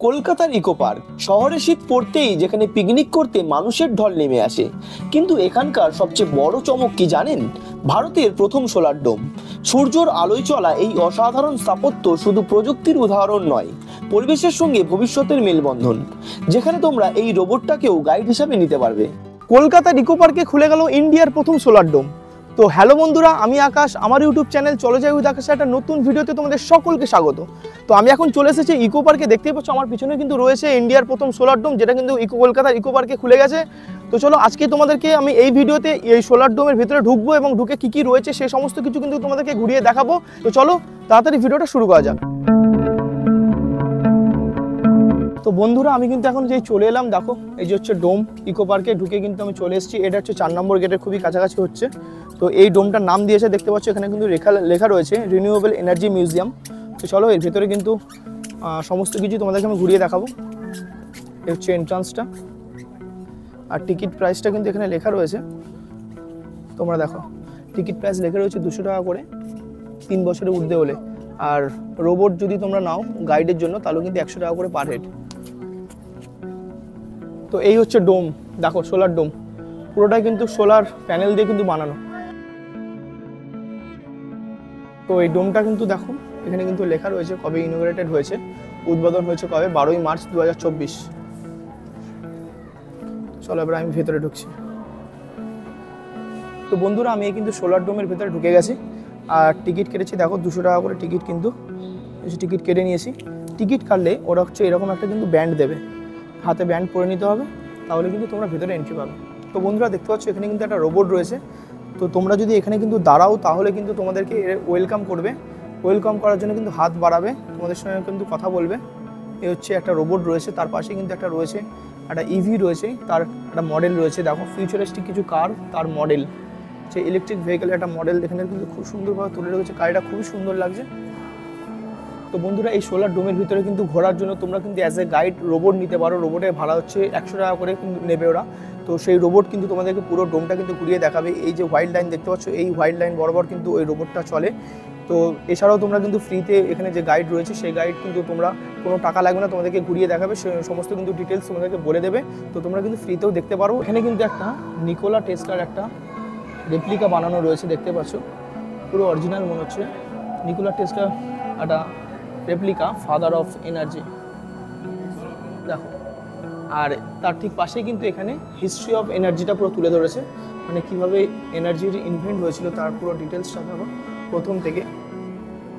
কলকাতার eco park শহরে শীত পড়তেই যেখানে পিকনিক করতে মানুষের ঢল নেমে আসে, কিন্তু এখানকার সবচেয়ে বড় চমক কি জানেন? ভারতের প্রথম সোলার ডোম। সূর্যের আলোয় চলা এই অসাধারণ স্থাপত্য শুধু প্রযুক্তির উদাহরণ নয়, পরিবেশের সঙ্গে ভবিষ্যতের মেলবন্ধন, যেখানে তোমরা এই রোবটটাকেও গাইড হিসাবে নিতে পারবে। কলকাতার ইকো পার্কে খুলে গেল ইন্ডিয়ার প্রথম সোলার ডোম। তো হ্যালো বন্ধুরা, আমি আকাশ, আমার ইউটিউব চ্যানেল চলে যাই উইথ আকাশে একটা নতুন ভিডিওতে তোমাদের সকলকে স্বাগত। তো আমি এখন চলে এসেছি ইকো পার্কে। দেখতেই পাচ্ছ আমার পিছনে কিন্তু রয়েছে ইন্ডিয়ার প্রথম সোলার ডোম, যেটা কিন্তু কলকাতার ইকো পার্কে খুলে গেছে। তো চলো আজকে তোমাদেরকে আমি এই ভিডিওতে এই সোলার ডোমের ভিতরে ঢুকবো এবং ঢুকে কি কি রয়েছে সেই সমস্ত কিছু কিন্তু তোমাদেরকে ঘুরিয়ে দেখাবো। তো চলো তাড়াতাড়ি ভিডিওটা শুরু করা যাক। তো বন্ধুরা, আমি কিন্তু এখন যেই চলে এলাম, দেখো এই যে হচ্ছে ডোম। ইকো পার্কে ঢুকে কিন্তু আমি চলে এসেছি। এটা হচ্ছে 4 নম্বর গেটের খুবই কাছাকাছি হচ্ছে। তো এই ডোমটার নাম দিয়েছে, দেখতে পাচ্ছ এখানে কিন্তু লেখা রয়েছে রিনিউয়েবল এনার্জি মিউজিয়াম। তো চলো এর ভিতরে কিন্তু সমস্ত কিছু তোমাদেরকে আমি ঘুরিয়ে দেখাবো। এই হচ্ছে এন্ট্রান্সটা, আর টিকিট প্রাইসটা কিন্তু এখানে লেখা রয়েছে। তোমরা দেখো টিকিট প্রাইস লেখা রয়েছে 200 টাকা করে 3 বছরের ঊর্ধ্বে হলে। আর রোবট যদি তোমরা নাও গাইডের জন্য, তাহলে কিন্তু 100 টাকা করে পার হেড। তো এই হচ্ছে ডোম, দেখো সোলার ডোম, পুরোটাই কিন্তু সোলার প্যানেল দিয়ে কিন্তু বানানো। তো এই ডোমটা কিন্তু দেখো এখানে কিন্তু লেখা রয়েছে কবে ইনোগ্রেটেড হয়েছে, উদ্বোধন হয়েছে কবে, 12ই মার্চ 2024। চলো এবার আমি ভেতরে ঢুকছি। তো বন্ধুরা, আমি কিন্তু সোলার ডোমের ভেতরে ঢুকে গেছি আর টিকিট কেটেছি। দেখো 200 টাকা করে টিকিট, কিন্তু টিকিট কেটে নিয়েছি। টিকিট কাটলে ওরা হচ্ছে এরকম একটা কিন্তু ব্যান্ড দেবে, হাতে ব্যান্ড পরে নিতে হবে, তাহলে কিন্তু তোমরা ভেতরে এন্ট্রি পাবে। তো বন্ধুরা দেখতে পাচ্ছ এখানে কিন্তু একটা রোবট রয়েছে। তো তোমরা যদি এখানে কিন্তু দাঁড়াও, তাহলে কিন্তু তোমাদেরকে ওয়েলকাম করবে। ওয়েলকাম করার জন্য কিন্তু হাত বাড়াবে, তোমাদের সঙ্গে কিন্তু কথা বলবে। এই হচ্ছে একটা রোবট রয়েছে, তার পাশে কিন্তু একটা রয়েছে একটা ইভি রয়েছে, তার একটা মডেল রয়েছে। দেখো ফিউচারিস্টিক কিছু কার, তার মডেল, যে ইলেকট্রিক ভেহিকেলের একটা মডেল এখানে কিন্তু খুব সুন্দরভাবে তুলে রেখেছে। গাড়িটা খুবই সুন্দর লাগছে। তো বন্ধুরা, এই সোলার ডোমের ভিতরে কিন্তু ঘোরার জন্য তোমরা কিন্তু অ্যাজ এ গাইড রোবট নিতে পারো। রোবটের ভাড়া হচ্ছে 100 টাকা করে কিন্তু নেবে ওরা। তো সেই রোবট কিন্তু তোমাদেরকে পুরো ডোমটা কিন্তু ঘুরিয়ে দেখাবে। এই যে হোয়াইট লাইন দেখতে পাচ্ছ, এই হোয়াইট লাইন বরাবর কিন্তু ওই রোবটটা চলে। তো এছাড়াও তোমরা কিন্তু ফ্রিতে এখানে যে গাইড রয়েছে, সেই গাইড কিন্তু তোমরা কোনো টাকা লাগবে না, তোমাদেরকে ঘুরিয়ে দেখাবে, সমস্ত কিন্তু ডিটেলস তোমাদেরকে বলে দেবে। তো তোমরা কিন্তু ফ্রিতেও দেখতে পারো। এখানে কিন্তু একটা নিকোলা টেসলার একটা রেপ্লিকা বানানো রয়েছে, দেখতে পাচ্ছ পুরো অরিজিনাল মনে হচ্ছে। নিকোলা টেসলা একটা রেপ্লিকা, ফাদার অফ এনার্জি, দেখো। আর তার ঠিক পাশেই কিন্তু এখানে হিস্ট্রি অফ এনার্জিটা পুরো তুলে ধরেছে, মানে কীভাবে এনার্জির ইনভেন্ট হয়েছিল তার পুরো ডিটেলসটা দেখো প্রথম থেকে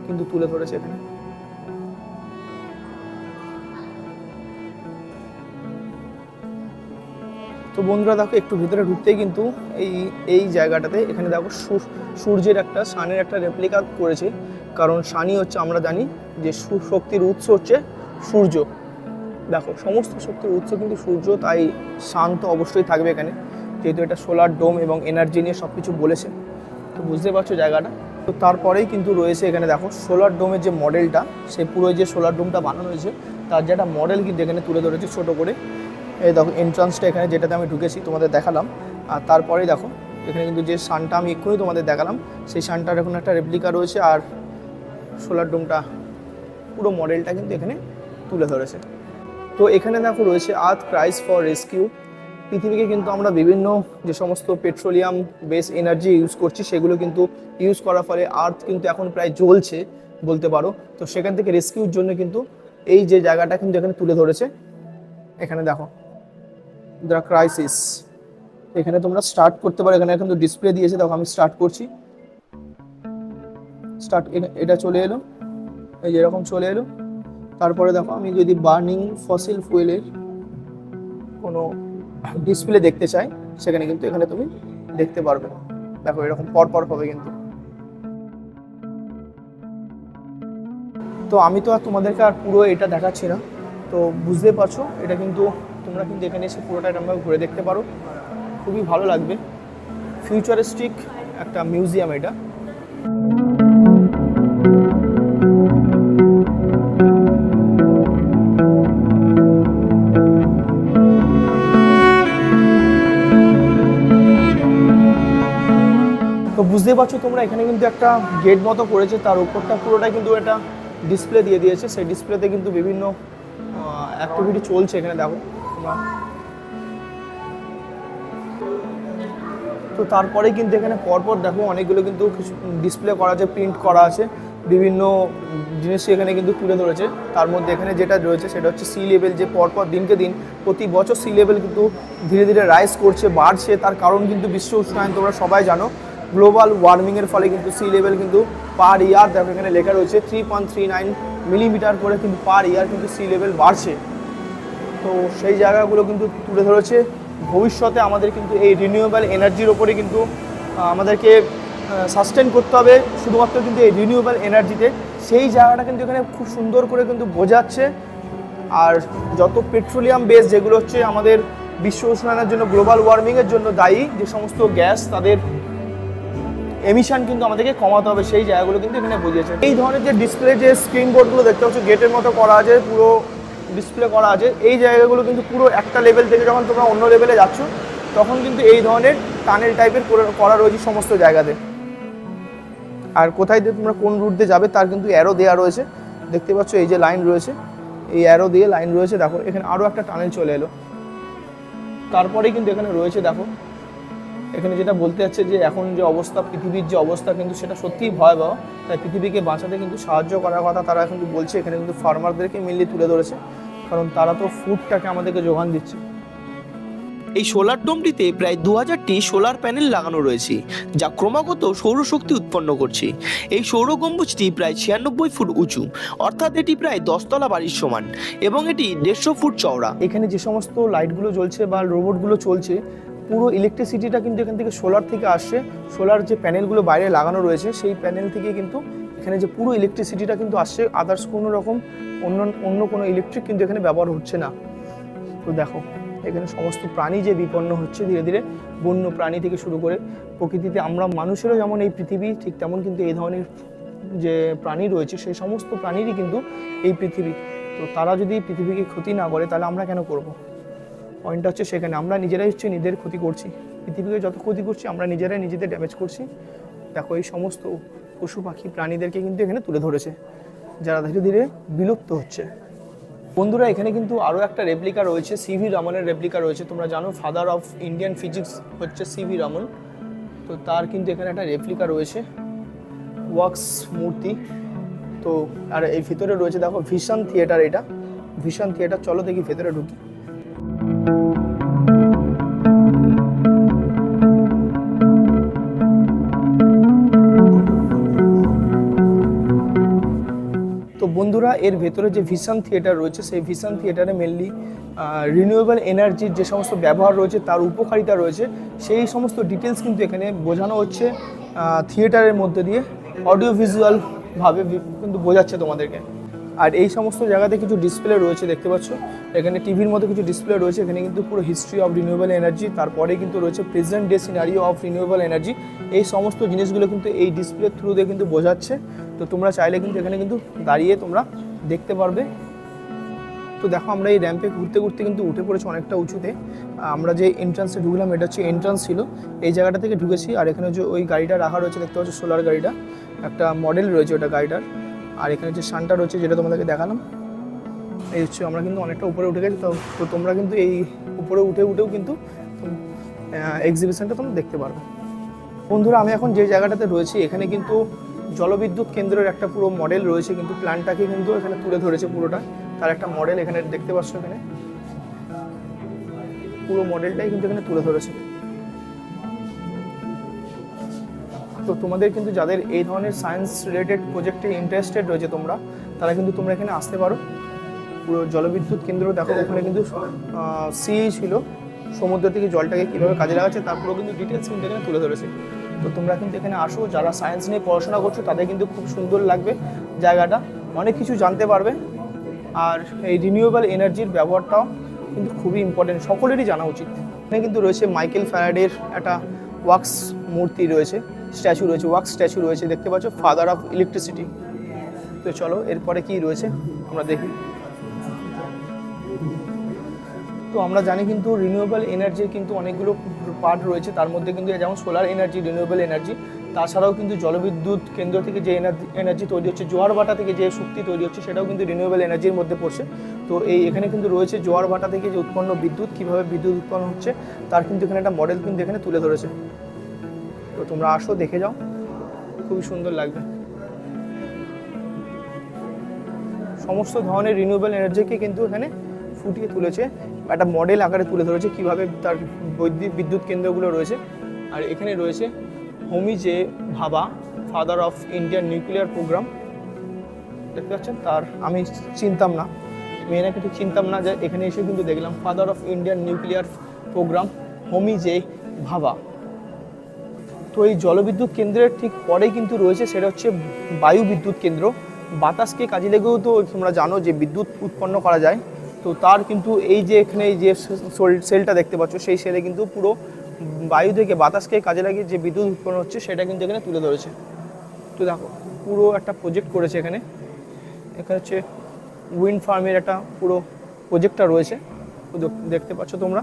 কিন্তু তুলে ধরেছে এখানে। তো বন্ধুরা দেখো, একটু ভিতরে ঢুকতেই কিন্তু এই জায়গাটাতে এখানে দেখো সূর্যের একটা, সানের একটা রেপ্লিকা করেছে। কারণ সানই হচ্ছে, আমরা জানি যে শক্তির উৎস হচ্ছে সূর্য। দেখো সমস্ত শক্তির উৎস কিন্তু সূর্য, তাই সান তো অবশ্যই থাকবে এখানে, যেহেতু এটা সোলার ডোম এবং এনার্জি নিয়ে সব কিছু বলেছে। তো বুঝতে পারছো জায়গাটা। তো তারপরেই কিন্তু রয়েছে এখানে দেখো সোলার ডোমের যে মডেলটা, সেই পুরো যে সোলার ডোমটা বানানো হয়েছে তার যে একটা মডেল কিন্তু এখানে তুলে ধরেছে ছোটো করে। এই দেখো এন্ট্রান্সটা এখানে, যেটাতে আমি ঢুকেছি তোমাদের দেখালাম। আর তারপরেই দেখো এখানে কিন্তু যে সানটা আমি এক্ষুনি তোমাদের দেখালাম, সেই সানটার এখন একটা রেপ্লিকা রয়েছে। আর সোলার ডোমটা পুরো মডেলটা কিন্তু এখানে তুলে ধরেছে। তো এখানে দেখো রয়েছে আর্থ ক্রাইস ফর রেস্কিউ। পৃথিবীকে কিন্তু আমরা বিভিন্ন যে সমস্ত পেট্রোলিয়াম বেস এনার্জি ইউজ করছি, সেগুলো কিন্তু ইউজ করার ফলে আর্থ কিন্তু এখন প্রায় জ্বলছে বলতে পারো। তো সেখান থেকে রেস্কিউর জন্য কিন্তু এই যে জায়গাটা কিন্তু এখানে তুলে ধরেছে। এখানে দেখো দ্য ক্রাইসিস, এখানে তোমরা স্টার্ট করতে পারো। এখানে কিন্তু ডিসপ্লে দিয়েছে, দেখো আমি স্টার্ট করছি। স্টার্ট, এটা চলে এলো, এই যে এরকম চলে এলো। তারপরে দেখো আমি যদি বার্নিং ফসিল ফুয়েলের কোনো ডিসপ্লে দেখতে চাই, সেখানে কিন্তু এখানে তুমি দেখতে পারবে। দেখো এরকম পরপর হবে কিন্তু। তো আমি তো আর তোমাদেরকে আর পুরো এটা দেখাচ্ছি না, তো বুঝতে পারছো এটা কিন্তু তোমরা কিন্তু এখানে এসে পুরোটা এরকমভাবে ঘুরে দেখতে পারো, খুবই ভালো লাগবে। ফিউচারিস্টিক একটা মিউজিয়াম এটা। তো বুঝতে পারছো তোমরা, এখানে কিন্তু একটা গেট মতো করেছে, তার উপরটা পুরোটাই কিন্তু একটা ডিসপ্লে দিয়ে দিয়েছে। সেই ডিসপ্লেতে কিন্তু বিভিন্ন অ্যাক্টিভিটি চলছে এখানে দেখো তোমরা। তো তারপরে কিন্তু এখানে পরপর দেখো অনেকগুলো কিন্তু কিছু ডিসপ্লে করা আছে, প্রিন্ট করা আছে, বিভিন্ন জিনিস এখানে কিন্তু তুলে ধরেছে। তার মধ্যে এখানে যেটা রয়েছে সেটা হচ্ছে সি লেভেল, যে পরপর দিনকে দিন প্রতি বছর সি লেভেল কিন্তু ধীরে ধীরে রাইজ করছে, বাড়ছে। তার কারণ কিন্তু বিশ্ব উষ্ণায়ন, তোমরা সবাই জানো গ্লোবাল ওয়ার্মিংয়ের ফলে কিন্তু সি লেভেল কিন্তু পার ইয়ার, দেখো এখানে লেখা রয়েছে 3.39 মিলিমিটার করে কিন্তু পার ইয়ার কিন্তু সি লেভেল বাড়ছে। তো সেই জায়গাগুলো কিন্তু তুলে ধরেছে। ভবিষ্যতে আমাদের কিন্তু এই রিনিউয়েবল এনার্জির ওপরে কিন্তু আমাদেরকে সাস্টেন করতে হবে, শুধুমাত্র কিন্তু এই রিনিউয়েবল এনার্জিতে। সেই জায়গাটা কিন্তু এখানে খুব সুন্দর করে কিন্তু বোঝাচ্ছে। আর যত পেট্রোলিয়াম বেস যেগুলো হচ্ছে আমাদের বিশ্ব উষ্ণায়নের জন্য, গ্লোবাল ওয়ার্মিংয়ের জন্য দায়ী যে সমস্ত গ্যাস, তাদের এমিশন কিন্তু আমাদেরকে কমাতে হবে, সেই জায়গাগুলো কিন্তু এখানে বুঝিয়েছে। এই ধরনের যে ডিসপ্লে, যে স্ক্রিন বোর্ডগুলো দেখতে পাচ্ছ গেটের মতো করা আছে, পুরো ডিসপ্লে করা আছে, এই জায়গাগুলো কিন্তু পুরো একটা লেভেল থেকে যখন তোমরা অন্য লেভেলে যাচ্ছ তখন কিন্তু এই ধরনের টানেল টাইপের করা রয়েছে সমস্ত জায়গাতে। আর কোথায় তোমরা কোন রুট দিয়ে যাবে তার কিন্তু অ্যারো দেওয়া রয়েছে, দেখতে পাচ্ছ এই যে লাইন রয়েছে, এই অ্যারো দিয়ে লাইন রয়েছে। দেখো এখানে আরও একটা টানেল চলে এলো। তারপরেই কিন্তু এখানে রয়েছে দেখো, এখানে যেটা বলতে যাচ্ছে যে এখন যে অবস্থা, পৃথিবীর যে অবস্থা কিন্তু সেটা সত্যিই ভয়াবহ। তাই পৃথিবীকে বাঁচাতে কিন্তু সাহায্য করার কথা তারা কিন্তু বলছে। এখানে কিন্তু ফার্মারদেরকে মেনলি তুলে ধরেছে, কারণ তারা তো ফুডটাকে আমাদেরকে যোগান দিচ্ছে। এই সোলার ডোমটিতে প্রায় 2000টি সোলার প্যানেল লাগানো রয়েছে, যা ক্রমাগত সৌরশক্তি উৎপন্ন করছে। এই সৌর গম্বুজটি প্রায় 96 ফুট উঁচু, অর্থাৎ এটি প্রায় 10 তলা বাড়ির সমান, এবং এটি 150 ফুট চওড়া। এখানে যে সমস্ত লাইটগুলো জ্বলছে বা রোবটগুলো চলছে, পুরো ইলেকট্রিসিটিটা কিন্তু এখান থেকে সোলার থেকে আসছে। সোলার যে প্যানেলগুলো বাইরে লাগানো রয়েছে সেই প্যানেল থেকে কিন্তু এখানে যে পুরো ইলেকট্রিসিটিটা কিন্তু আসছে, আদার্স কোনো রকম অন্য কোনো ইলেকট্রিক কিন্তু এখানে ব্যবহার হচ্ছে না। তো দেখো এখানে সমস্ত প্রাণী যে বিপন্ন হচ্ছে ধীরে ধীরে, বন্য প্রাণী থেকে শুরু করে প্রকৃতিতে আমরা মানুষেরও যেমন এই পৃথিবী, ঠিক তেমন কিন্তু এই ধরনের যে প্রাণী রয়েছে সেই সমস্ত প্রাণীরই কিন্তু এই পৃথিবী। তো তারা যদি পৃথিবীকে ক্ষতি না করে তাহলে আমরা কেন করব? পয়েন্টটা হচ্ছে সেখানে আমরা নিজেরাই হচ্ছে নিজেদের ক্ষতি করছি, পৃথিবীকে যত ক্ষতি করছি আমরা নিজেরাই নিজেদের ড্যামেজ করছি। দেখো এই সমস্ত পশু পাখি প্রাণীদেরকে কিন্তু এখানে তুলে ধরেছে, যারা ধীরে ধীরে বিলুপ্ত হচ্ছে। বন্ধুরা এখানে কিন্তু আরও একটা রেপ্লিকা রয়েছে, সিভি রমনের রেপ্লিকা রয়েছে। তোমরা জানো ফাদার অফ ইন্ডিয়ান ফিজিক্স হচ্ছে সিভি রমন, তো তার কিন্তু এখানে একটা রেপ্লিকা রয়েছে, ওয়াক্স মূর্তি। তো আর এই ভিতরে রয়েছে দেখো ভিশন থিয়েটার, এটা ভিশন থিয়েটার। চলো দেখি ভেতরে ঢুকি। তো বন্ধুরা এর ভেতরে যে ভিশন থিয়েটার রয়েছে সেই ভিশন থিয়েটারে মেনলি রিনিউয়েবল এনার্জির যে সমস্ত ব্যবহার রয়েছে, তার উপকারিতা রয়েছে, সেই সমস্ত ডিটেলস কিন্তু এখানে বোঝানো হচ্ছে থিয়েটারের মধ্যে দিয়ে, অডিও ভিজুয়ালভাবে কিন্তু বোঝাচ্ছে তোমাদেরকে। আর এই সমস্ত জায়গাতে কিছু ডিসপ্লে রয়েছে, দেখতে পাচ্ছ এখানে টিভির মধ্যে কিছু ডিসপ্লে রয়েছে। এখানে কিন্তু পুরো হিস্ট্রি অফ রিনিউয়েবল এনার্জি, তারপরে কিন্তু রয়েছে present day scenario of renewable energy. এই সমস্ত জিনিসগুলো কিন্তু এই ডিসপ্লে থ্রু দিয়ে কিন্তু বোঝাচ্ছে। তো তোমরা চাইলে কিন্তু এখানে কিন্তু দাঁড়িয়ে তোমরা দেখতে পারবে। তো দেখো আমরা এই র্যাম্পে ঘুরতে ঘুরতে কিন্তু উঠে পড়েছি অনেকটা উঁচুতে। আমরা যে এন্ট্রান্সে ঢুকলাম এটা হচ্ছে এন্ট্রান্স ছিল, এই জায়গাটা থেকে ঢুকেছি। আর এখানে যে ওই গাড়িটা রাখা রয়েছে দেখতে পাচ্ছ, সোলার গাড়িটা, একটা মডেল রয়েছে ওটা গাড়িটার। আর এখানে যে সানটা রয়েছে যেটা তোমাদেরকে দেখালাম, এই হচ্ছে আমরা কিন্তু অনেকটা উপরে উঠে গেছি। তো তোমরা কিন্তু এই উপরে উঠেও কিন্তু এক্সিবিশনটা তোমরা দেখতে পারবে। বন্ধুরা আমি এখন যে জায়গাটাতে রয়েছি এখানে কিন্তু জলবিদ্যুৎ কেন্দ্রের একটা পুরো মডেল রয়েছে, কিন্তু প্ল্যানটাকে কিন্তু এখানে তুলে ধরেছে পুরোটা, তার একটা মডেল এখানে দেখতে পাচ্ছ। এখানে পুরো মডেলটাই কিন্তু এখানে তুলে ধরেছে। তো তোমাদের কিন্তু যাদের এই ধরনের সায়েন্স রিলেটেড প্রজেক্টে ইন্টারেস্টেড রয়েছে তারা কিন্তু তোমরা এখানে আসতে পারো। পুরো জলবিদ্যুৎ কেন্দ্র দেখো, ওখানে কিন্তু সি ছিল, সমুদ্র থেকে জলটাকে কীভাবে কাজে লাগাচ্ছে তারপরেও কিন্তু ডিটেলস কিন্তু এখানে তুলে ধরেছে। তো তোমরা কিন্তু এখানে আসো, যারা সায়েন্স নিয়ে পড়াশোনা করছো তাদের কিন্তু খুব সুন্দর লাগবে জায়গাটা, অনেক কিছু জানতে পারবে। আর এই রিনিউয়েবল এনার্জির ব্যবহারটাও কিন্তু খুবই ইম্পর্টেন্ট, সকলেরই জানা উচিত। এখানে কিন্তু রয়েছে মাইকেল ফ্যারাডের একটা ওয়াক্স মূর্তি রয়েছে, স্ট্যাচু রয়েছে, ওয়াক্স স্ট্যাচু রয়েছে, দেখতে পাচ্ছ, ফাদার অফ ইলেকট্রিসিটি। তো চলো এরপরে কি রয়েছে আমরা দেখি। তো আমরা জানি কিন্তু রিনিউয়েবল এনার্জির কিন্তু অনেকগুলো পার্ট রয়েছে, তার মধ্যে কিন্তু যেমন সোলার এনার্জি রিনিউয়েবল এনার্জি, তাছাড়াও কিন্তু জলবিদ্যুৎ কেন্দ্র থেকে যে এনার্জি তৈরি হচ্ছে, জোয়ার ভাটা থেকে যে শক্তি তৈরি হচ্ছে, সেটাও কিন্তু রিনিউয়েবল এনার্জির মধ্যে পড়ছে। তো এখানে কিন্তু রয়েছে জোয়ার ভাটা থেকে যে উৎপন্ন বিদ্যুৎ, কীভাবে বিদ্যুৎ উৎপন্ন হচ্ছে তার কিন্তু এখানে একটা মডেল কিন্তু এখানে তুলে ধরেছে। তো তোমরা আসো, দেখে যাও, খুবই সুন্দর লাগবে। সমস্ত ধরনের রিনিউয়েবল এনার্জিকে কিন্তু এখানে ফুটিয়ে তুলেছে, একটা মডেল আকারে তুলে ধরেছে কীভাবে তার বিদ্যুৎ কেন্দ্রগুলো রয়েছে। আর এখানে রয়েছে Homi J Bhabha, father of Indian nuclear program, দেখতে পাচ্ছেন। তার আমি চিনতাম না, মেয়েনাকে ঠিক চিনতাম না, যে এখানে এসে কিন্তু দেখলাম father of Indian nuclear program Homi J Bhabha. তো এই জলবিদ্যুৎ কেন্দ্রের ঠিক পরেই কিন্তু রয়েছে, সেটা হচ্ছে বায়ু বিদ্যুৎ কেন্দ্র। বাতাসকে কাজে লেগেও তো তোমরা জানো যে বিদ্যুৎ উৎপন্ন করা যায়। তো তার কিন্তু এই যে এখানে এই যে সেলটা দেখতে পাচ্ছ, সেই সেলে কিন্তু পুরো বায়ু থেকে বাতাসকে কাজে লাগিয়ে যে বিদ্যুৎ উৎপন্ন হচ্ছে সেটা কিন্তু এখানে তুলে ধরেছে। তো দেখো, পুরো একটা প্রজেক্ট করেছে এখানে। এখানে হচ্ছে উইন্ড ফার্মের একটা পুরো প্রজেক্টটা রয়েছে, দেখতে পাচ্ছ তোমরা।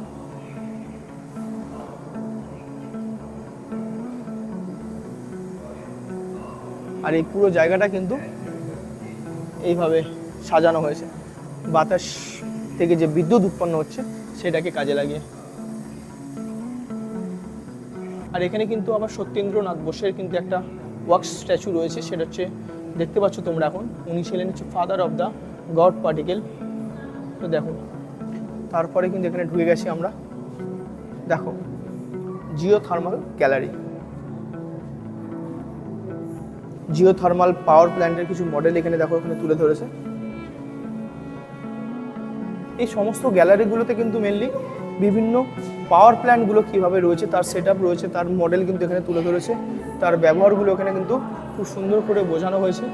আর এই পুরো জায়গাটা কিন্তু এইভাবে সাজানো হয়েছে, বাতাস থেকে যে বিদ্যুৎ উৎপন্ন হচ্ছে সেটাকে কাজে লাগিয়ে। আর এখানে কিন্তু আবার সত্যেন্দ্রনাথ বোসের কিন্তু একটা ওয়াক্স স্ট্যাচু রয়েছে, সেটা হচ্ছে দেখতে পাচ্ছ তোমরা এখন। উনি ছিলেন হচ্ছে father of the god particle. তো দেখো, তারপরে কিন্তু এখানে ঢুকে গেছি আমরা। দেখো, জিওথার্মাল গ্যালারি, জিওথার্মাল পাওয়ার প্ল্যান্টের কিছু মডেল এখানে দেখো এখানে তুলে ধরেছে। এই সমস্ত গ্যালারিগুলোতে কিন্তু মেনলি বিভিন্ন পাওয়ার প্ল্যান্টগুলো কীভাবে রয়েছে, তার সেট আপ রয়েছে, তার মডেল কিন্তু এখানে তুলে ধরেছে, তার ব্যবহারগুলো এখানে কিন্তু খুব সুন্দর করে বোঝানো হয়েছে।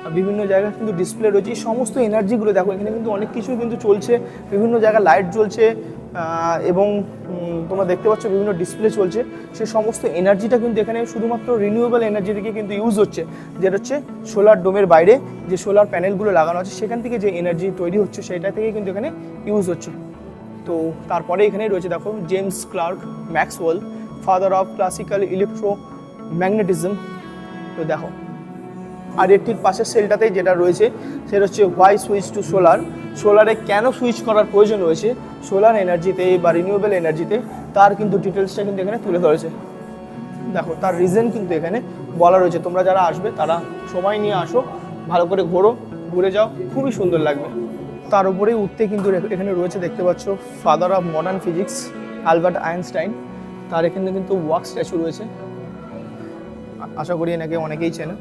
আর বিভিন্ন জায়গায় কিন্তু ডিসপ্লে রয়েছে। এই সমস্ত এনার্জিগুলো দেখো, এখানে কিন্তু অনেক কিছু কিন্তু চলছে, বিভিন্ন জায়গায় লাইট জ্বলছে, এবং তোমরা দেখতে পাচ্ছ বিভিন্ন ডিসপ্লে চলছে। সেই সমস্ত এনার্জিটা কিন্তু এখানে শুধুমাত্র রিনিউয়েবল এনার্জি থেকে কিন্তু ইউজ হচ্ছে, যেটা হচ্ছে সোলার ডোমের বাইরে যে সোলার প্যানেলগুলো লাগানো আছে সেখান থেকে যে এনার্জি তৈরি হচ্ছে সেটা থেকে কিন্তু এখানে ইউজ হচ্ছে। তো তারপরে এখানেই রয়েছে দেখো James Clerk Maxwell, father of classical electromagnetism. তো দেখো, আর এর ঠিক পাশের সেলটাতেই যেটা রয়েছে সেটা হচ্ছে হোয়াই সুইচ টু সোলার, সোলারে কেন সুইচ করার প্রয়োজন রয়েছে সোলার এনার্জিতে বা রিনিউয়েবল এনার্জিতে, তার কিন্তু ডিটেলসটা কিন্তু এখানে তুলে ধরেছে। দেখো, তার রিজন কিন্তু এখানে বলা রয়েছে। তোমরা যারা আসবে তারা সময় নিয়ে আসো, ভালো করে ঘুরে যাও, খুবই সুন্দর লাগবে। তার উপরেই উঠতে কিন্তু এখানে রয়েছে, দেখতে পাচ্ছ, father of modern physics Albert Einstein. তার এখানে কিন্তু ওয়াক স্ট্যাচু রয়েছে, আশা করি এনাকে অনেকেই চেনো।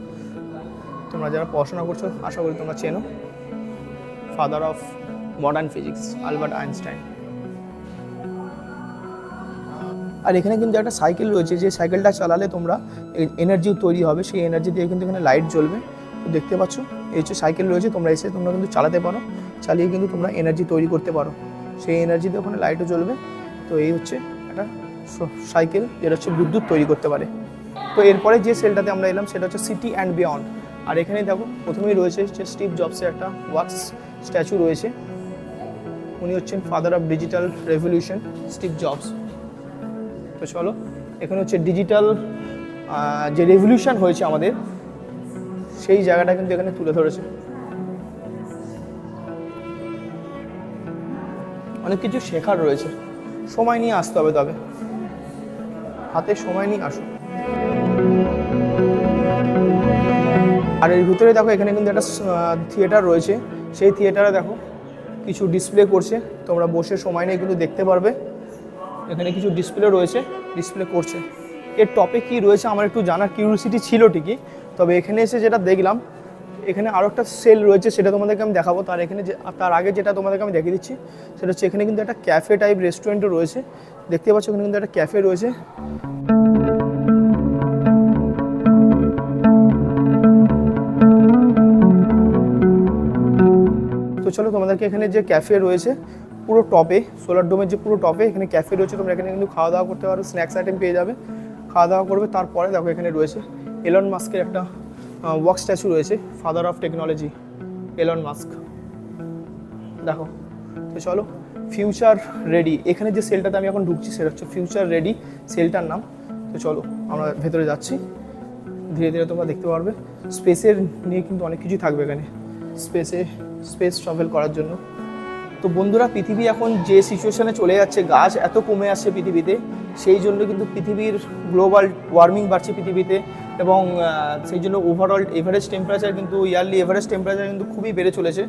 তোমরা যারা পড়াশোনা করছো আশা করি তোমরা চেনো father of modern physics Albert Einstein. আর এখানে কিন্তু একটা সাইকেল রয়েছে, যে সাইকেলটা চালালে তোমরা এনার্জি তৈরি হবে, সেই এনার্জি দিয়ে কিন্তু এখানে লাইট জ্বলবে। তো দেখতে পাচ্ছ, এই হচ্ছে সাইকেল রয়েছে, তোমরা এসে তোমরা কিন্তু চালাতে পারো, চালিয়ে কিন্তু তোমরা এনার্জি তৈরি করতে পারো, সেই এনার্জি দিয়ে ওখানে লাইটও জ্বলবে। তো এই হচ্ছে একটা সাইকেল যেটা হচ্ছে বিদ্যুৎ তৈরি করতে পারে। তো এরপরে যে সেলটাতে আমরা এলাম সেটা হচ্ছে সিটি অ্যান্ড বিয়ন্ড। আর এখানে দেখো প্রথমেই রয়েছে যে স্টিভ জবসের একটা ওয়াক্স স্ট্যাচু রয়েছে। উনি হচ্ছেন father of digital revolution, Steve jobs. তো চলো, এখানে হচ্ছে ডিজিটাল যে রেভলিউশন হয়েছে আমাদের, সেই জায়গাটা কিন্তু এখানে তুলে ধরেছে। অনেক কিছু শেখার রয়েছে, সময় নিয়ে আসতে হবে, তবে হাতে সময় নিয়ে আসো। আর এর ভিতরে দেখো এখানে কিন্তু একটা থিয়েটার রয়েছে, সেই থিয়েটারে দেখো কিছু ডিসপ্লে করছে, তোমরা বসে সময় নিয়ে কিন্তু দেখতে পারবে। এখানে কিছু ডিসপ্লে রয়েছে, ডিসপ্লে করছে। এর টপে কি রয়েছে আমার একটু জানার কিউরিওসিটি ছিল ঠিকই, তবে এখানে এসে যেটা দেখলাম, এখানে আরও একটা সেল রয়েছে, সেটা তোমাদেরকে আমি দেখাবো। তার আগে যেটা তোমাদেরকে আমি দেখিয়ে দিচ্ছি সেটা হচ্ছে এখানে কিন্তু একটা ক্যাফে টাইপ রেস্টুরেন্টও রয়েছে, দেখতে পাচ্ছ এখানে কিন্তু একটা ক্যাফে রয়েছে। তো চলো তোমাদেরকে এখানে যে ক্যাফে রয়েছে পুরো টপে, সোলার ডোমের যে পুরো টপে এখানে ক্যাফে রয়েছে, তোমরা এখানে কিন্তু খাওয়া দাওয়া করতে পারো, স্ন্যাক্স আইটেম পেয়ে যাবে, খাওয়া দাওয়া করবে। তারপরে দেখো এখানে রয়েছে এলন মাস্কের একটা ওয়াক স্ট্যাচু রয়েছে, father of technology Elon Musk. দেখো, তো চলো, ফিউচার রেডি, এখানে যে সেলটাতে আমি এখন ঢুকছি সেটা হচ্ছে ফিউচার রেডি সেলটার নাম। তো চলো আমরা ভেতরে যাচ্ছি। ধীরে ধীরে তোমরা দেখতে পারবে। স্পেসের নিয়ে কিন্তু অনেক কিছুই থাকবে এখানে, স্পেস ট্রাভেল করার জন্য। তো বন্ধুরা, পৃথিবী এখন যে সিচুয়েশনে চলে যাচ্ছে, গাছ এত কমে আসছে পৃথিবীতে, সেই জন্য কিন্তু পৃথিবীর গ্লোবাল ওয়ার্মিং বাড়ছে পৃথিবীতে, এবং সেই জন্য ওভারঅল এভারেজ টেম্পারেচার কিন্তু ইয়ারলি এভারেজ টেম্পারেচার কিন্তু খুবই বেড়ে চলেছে।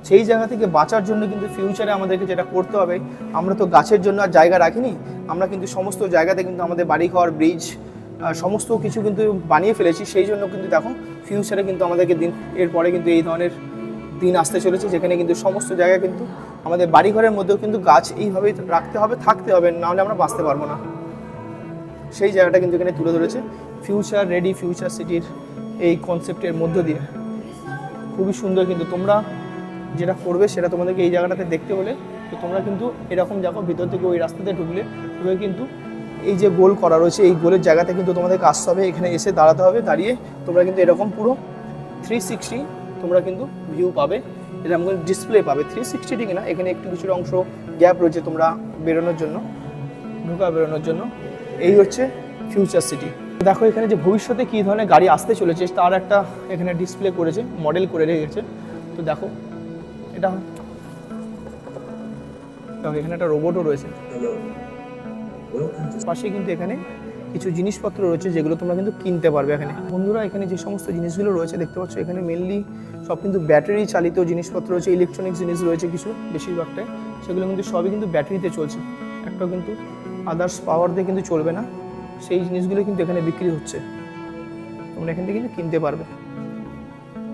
সেই জায়গা থেকে বাঁচার জন্য কিন্তু ফিউচারে আমাদেরকে যেটা করতে হবে, আমরা তো গাছের জন্য আর জায়গা রাখিনি, আমরা কিন্তু সমস্ত জায়গাতে কিন্তু আমাদের বাড়িঘর, ব্রিজ, সমস্ত কিছু কিন্তু বানিয়ে ফেলেছি। সেই জন্য কিন্তু দেখো ফিউচারে কিন্তু আমাদেরকে এরপরে কিন্তু এই ধরনের দিন আসতে চলেছে, যেখানে কিন্তু সমস্ত জায়গায় কিন্তু আমাদের বাড়িঘরের মধ্যেও কিন্তু গাছ এইভাবেই রাখতে হবে, থাকতে হবে, নাহলে আমরা বাঁচতে পারবো না। সেই জায়গাটা কিন্তু এখানে তুলে ধরেছে ফিউচার রেডি ফিউচার সিটির এই কনসেপ্টের মধ্য দিয়ে। খুবই সুন্দর। কিন্তু তোমরা যেটা করবে সেটা তোমাদেরকে এই জায়গাটাতে দেখতে হলে তো তোমরা কিন্তু এরকম দেখো, ভিতর থেকে ওই রাস্তাতে ঢুকলে তোমরা কিন্তু এই যে গোল করা রয়েছে, এই গোলের জায়গাতে কিন্তু তোমাদেরকে আসতে হবে, এখানে এসে দাঁড়াতে হবে। দাঁড়িয়ে তোমরা কিন্তু এরকম পুরো 360 তোমরা কিন্তু ভিউ পাবে, এরকম করে ডিসপ্লে পাবে। 360 ঠিক না, এখানে একটু কিছুটা অংশ গ্যাপ রয়েছে তোমরা বেরোনোর জন্য, ঢোকা বেরোনোর জন্য। এই হচ্ছে ফিউচার সিটি। দেখো এখানে যে ভবিষ্যতে কী ধরনের গাড়ি আসতে চলেছে তার একটা এখানে ডিসপ্লে করেছে, মডেল করে রেখেছে। তো দেখো এটা দেখো, এখানে একটা রোবটও রয়েছে পাশে, কিন্তু এখানে কিছু জিনিসপত্র রয়েছে যেগুলো তোমরা কিন্তু কিনতে পারবে এখানে। বন্ধুরা, এখানে যে সমস্ত জিনিসগুলো রয়েছে দেখতে পাচ্ছ, এখানে মেনলি সব কিন্তু ব্যাটারি চালিত জিনিসপত্র রয়েছে, ইলেকট্রনিক জিনিস রয়েছে কিছু, বেশিরভাগটাই সেগুলো কিন্তু সবই কিন্তু ব্যাটারিতে চলছে, একটা কিন্তু আদার্স পাওয়ার দিয়ে কিন্তু চলবে না। সেই জিনিসগুলো কিন্তু এখানে বিক্রি হচ্ছে, তোমরা এখান থেকে কিন্তু কিনতে পারবে।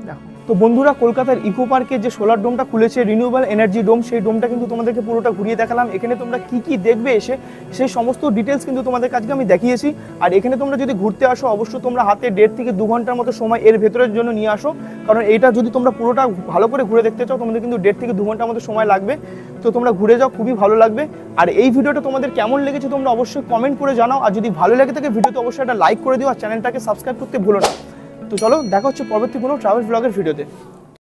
দেখো তো বন্ধুরা, কলকাতার ইকো পার্কের যে সোলার ডোমটা খুলেছে, রিনিউয়েবল এনার্জি ডোম, সেই ডোমটা কিন্তু তোমাদেরকে পুরোটা ঘুরিয়ে দেখালাম। এখানে তোমরা কি কি দেখবে এসে, সেই সমস্ত ডিটেলস কিন্তু তোমাদের কাছে আমি দেখিয়েছি। আর এখানে তোমরা যদি ঘুরতে আসো, অবশ্যই তোমরা হাতে 1.5 থেকে 2 ঘন্টার মতো সময় এর ভেতরের জন্য নিয়ে আসো, কারণ এইটা যদি তোমরা পুরোটা ভালো করে ঘুরে দেখতে চাও, তোমাদের কিন্তু 1.5 থেকে 2 ঘন্টার মতো সময় লাগবে। তো তোমরা ঘুরে যাও, খুবই ভালো লাগবে। আর এই ভিডিওটা তোমাদের কেমন লেগেছে তোমরা অবশ্যই কমেন্ট করে জানাও। আর যদি ভালো লেগে থাকে ভিডিওতে অবশ্যই একটা লাইক করে দিও, আর চ্যানেলটাকে সাবস্ক্রাইব করতে ভুলো না। তো চলো, দেখা হচ্ছে পরবর্তী কোনো ট্রাভেল ব্লগের ভিডিওতে।